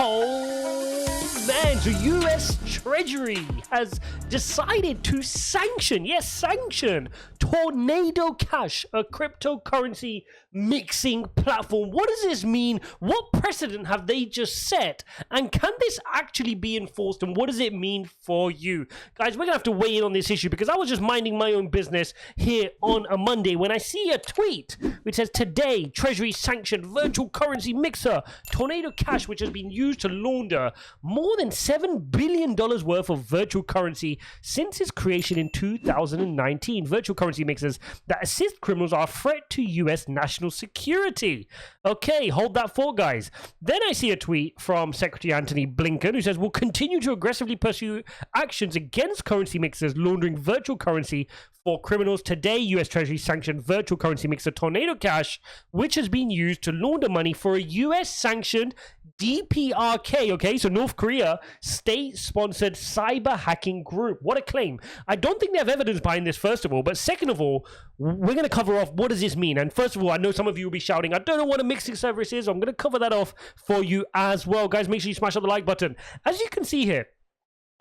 Oh man, the US Treasury has decided to sanction Tornado Cash, a cryptocurrency mixing platform. What does this mean? What precedent have they just set? And can this actually be enforced? And what does it mean for you? Guys, we're gonna have to weigh in on this issue because I was just minding my own business here on a Monday when I see a tweet which says, today, Treasury sanctioned virtual currency mixer Tornado Cash, which has been used to launder more than $7 billion worth of virtual currency since its creation in 2019. Virtual currency mixers that assist criminals are a threat to US national security. Okay, hold that thought, guys. Then I see a tweet from Secretary Antony Blinken who says, we'll continue to aggressively pursue actions against currency mixers laundering virtual currency for criminals. Today, US Treasury sanctioned virtual currency mixer Tornado Cash, which has been used to launder money for a US-sanctioned DPRK, okay, so North Korea, state-sponsored cyber hacking group. What a claim. I don't think they have evidence behind this, first of all, but second of all, we're going to cover off what does this mean. And first of all, I know some of you will be shouting, I don't know what a mixing service is. I'm going to cover that off for you as well. Guys, make sure you smash up the like button. As you can see here,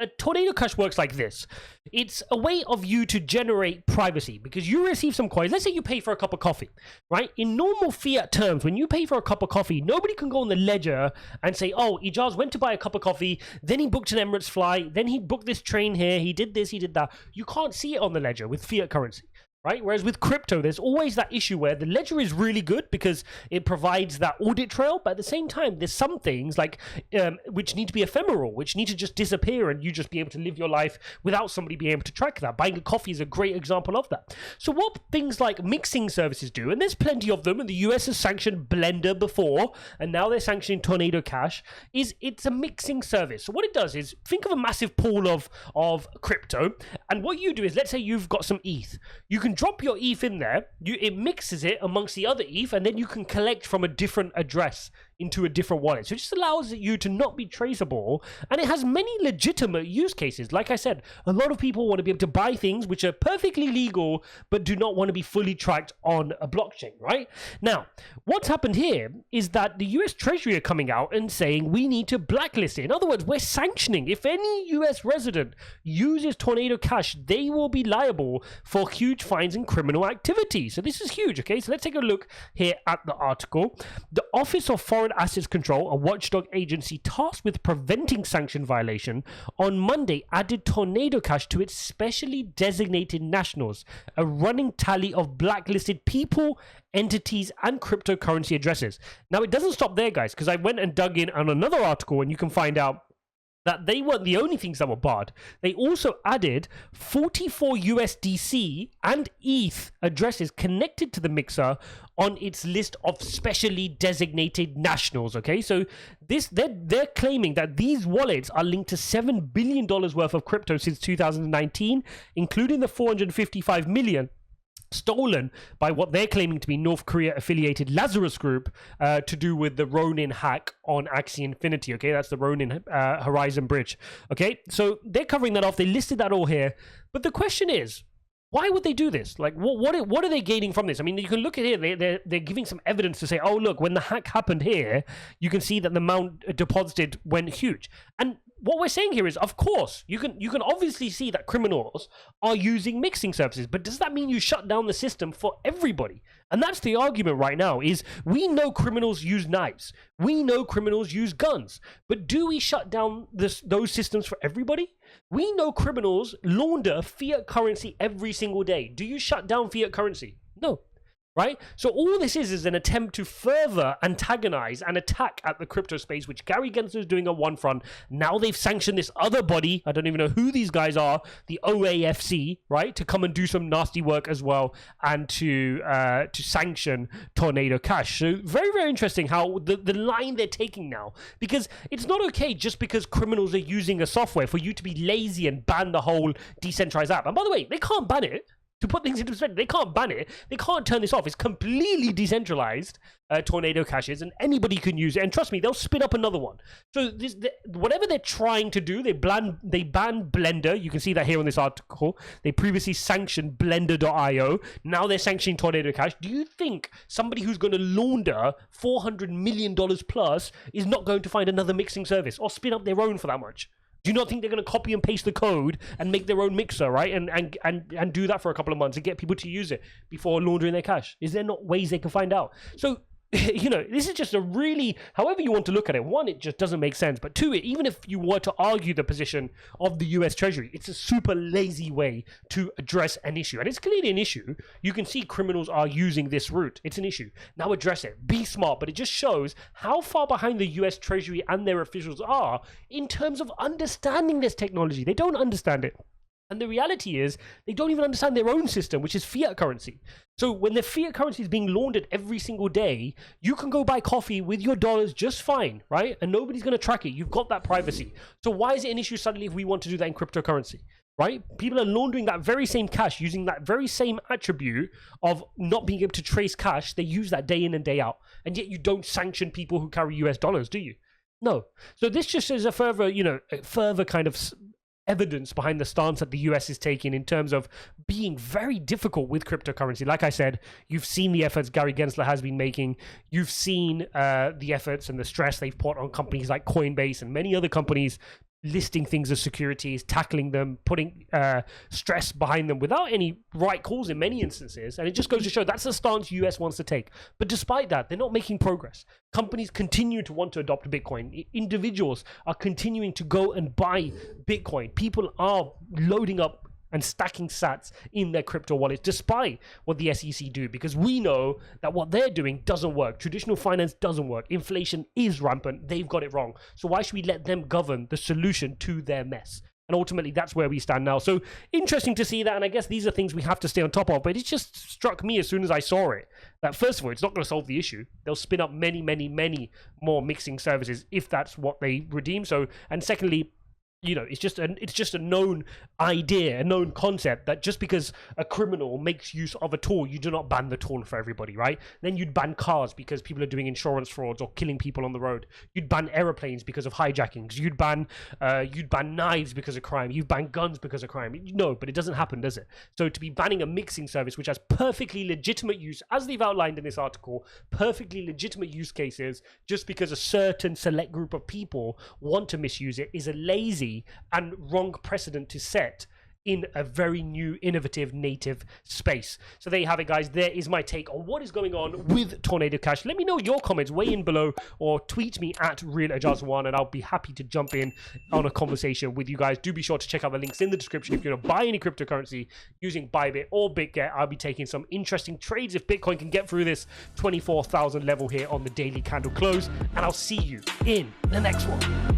a Tornado Cash works like this. It's a way of you to generate privacy because you receive some coins. Let's say you pay for a cup of coffee, right? In normal fiat terms, when you pay for a cup of coffee, nobody can go on the ledger and say, oh, Ijaz went to buy a cup of coffee, then he booked an Emirates flight, then he booked this train here, he did this, he did that. You can't see it on the ledger with fiat currency. Right? Whereas with crypto, there's always that issue where the ledger is really good because it provides that audit trail, but at the same time, there's some things like which need to be ephemeral, which need to just disappear and you just be able to live your life without somebody being able to track that. Buying a coffee is a great example of that. So what things like mixing services do, and there's plenty of them, and the US has sanctioned Blender before, and now they're sanctioning Tornado Cash, is it's a mixing service. So what it does is, think of a massive pool of crypto, and what you do is, let's say you've got some ETH. You can drop your ETH in there, it mixes it amongst the other ETH, and then you can collect from a different address into a different wallet. So it just allows you to not be traceable, and it has many legitimate use cases. Like I said, a lot of people want to be able to buy things which are perfectly legal but do not want to be fully tracked on a blockchain, right? Now, what's happened here is that the US Treasury are coming out and saying we need to blacklist it. In other words, we're sanctioning. If any US resident uses Tornado Cash, they will be liable for huge fines and criminal activity. So this is huge, okay? So let's take a look here at the article. The Office of Foreign Assets Control, a watchdog agency tasked with preventing sanction violation, on Monday added Tornado Cash to its specially designated nationals, a running tally of blacklisted people, entities, and cryptocurrency addresses. Now, it doesn't stop there, guys, because I went and dug in on another article, and you can find out that they weren't the only things that were barred. They also added 44 USDC and ETH addresses connected to the mixer on its list of specially designated nationals, okay? So they're claiming that these wallets are linked to $7 billion worth of crypto since 2019, including the 455 million stolen by what they're claiming to be North Korea affiliated Lazarus Group to do with the Ronin hack on Axie Infinity. Okay, that's the Ronin Horizon Bridge. Okay, so they're covering that off. They listed that all here, but the question is, why would they do this? Like, what are they gaining from this? I mean, you can look at here. They're giving some evidence to say, oh, look, when the hack happened here, you can see that the amount deposited went huge. And what we're saying here is, of course, you can obviously see that criminals are using mixing services, but does that mean you shut down the system for everybody? And that's the argument right now, is we know criminals use knives. We know criminals use guns. But do we shut down those systems for everybody? We know criminals launder fiat currency every single day. Do you shut down fiat currency? No. Right? So all this is an attempt to further antagonize and attack at the crypto space, which Gary Gensler is doing on one front. Now they've sanctioned this other body, I don't even know who these guys are, the OAFC, right, to come and do some nasty work as well, and to sanction Tornado Cash. So very, very interesting how the line they're taking now, because it's not okay just because criminals are using a software for you to be lazy and ban the whole decentralized app. And by the way, they can't ban it. To put things into perspective, they can't ban it. They can't turn this off. It's completely decentralized, Tornado Cashes, and anybody can use it. And trust me, they'll spin up another one. So whatever they're trying to do, they ban Blender. You can see that here on this article. They previously sanctioned Blender.io. Now they're sanctioning Tornado Cash. Do you think somebody who's going to launder $400 million plus is not going to find another mixing service or spin up their own for that much? Do you not think they're going to copy and paste the code and make their own mixer, right? And do that for a couple of months and get people to use it before laundering their cash? Is there not ways they can find out? So, you know, this is just a really, however you want to look at it, one, it just doesn't make sense. But two, even if you were to argue the position of the US Treasury, it's a super lazy way to address an issue. And it's clearly an issue. You can see criminals are using this route. It's an issue. Now address it. Be smart. But it just shows how far behind the US Treasury and their officials are in terms of understanding this technology. They don't understand it. And the reality is, they don't even understand their own system, which is fiat currency. So when the fiat currency is being laundered every single day, you can go buy coffee with your dollars just fine, right? And nobody's going to track it. You've got that privacy. So why is it an issue suddenly if we want to do that in cryptocurrency, right? People are laundering that very same cash using that very same attribute of not being able to trace cash. They use that day in and day out. And yet you don't sanction people who carry US dollars, do you? No. So this just is a further, you know, further kind of evidence behind the stance that the US is taking in terms of being very difficult with cryptocurrency. Like I said, you've seen the efforts Gary Gensler has been making. You've seen the efforts and the stress they've put on companies like Coinbase and many other companies listing things as securities, tackling them, putting stress behind them without any right calls in many instances. And it just goes to show that's the stance US wants to take. But despite that, they're not making progress. Companies continue to want to adopt Bitcoin. Individuals are continuing to go and buy Bitcoin. People are loading up and stacking sats in their crypto wallets, despite what the SEC do, because we know that what they're doing doesn't work. Traditional finance doesn't work. Inflation is rampant. They've got it wrong. So why should we let them govern the solution to their mess? And ultimately, that's where we stand now. So interesting to see that. And I guess these are things we have to stay on top of. But it just struck me as soon as I saw it that, first of all, it's not going to solve the issue. They'll spin up many, many, many more mixing services if that's what they redeem. So, and secondly, you know, it's just a known idea, a known concept that just because a criminal makes use of a tool, you do not ban the tool for everybody, right? Then you'd ban cars because people are doing insurance frauds or killing people on the road. You'd ban airplanes because of hijackings. You'd ban knives because of crime. You'd ban guns because of crime. No, but it doesn't happen, does it? So to be banning a mixing service which has perfectly legitimate use, as they've outlined in this article, perfectly legitimate use cases, just because a certain select group of people want to misuse it, is a lazy and wrong precedent to set in a very new, innovative, native space. So there you have it, guys. There is my take on what is going on with Tornado Cash. Let me know your comments. Weigh in below or tweet me at RealIjaz1 and I'll be happy to jump in on a conversation with you guys. Do be sure to check out the links in the description if you're going to buy any cryptocurrency using BYBIT or BitGet. I'll be taking some interesting trades if Bitcoin can get through this 24,000 level here on the daily candle close. And I'll see you in the next one.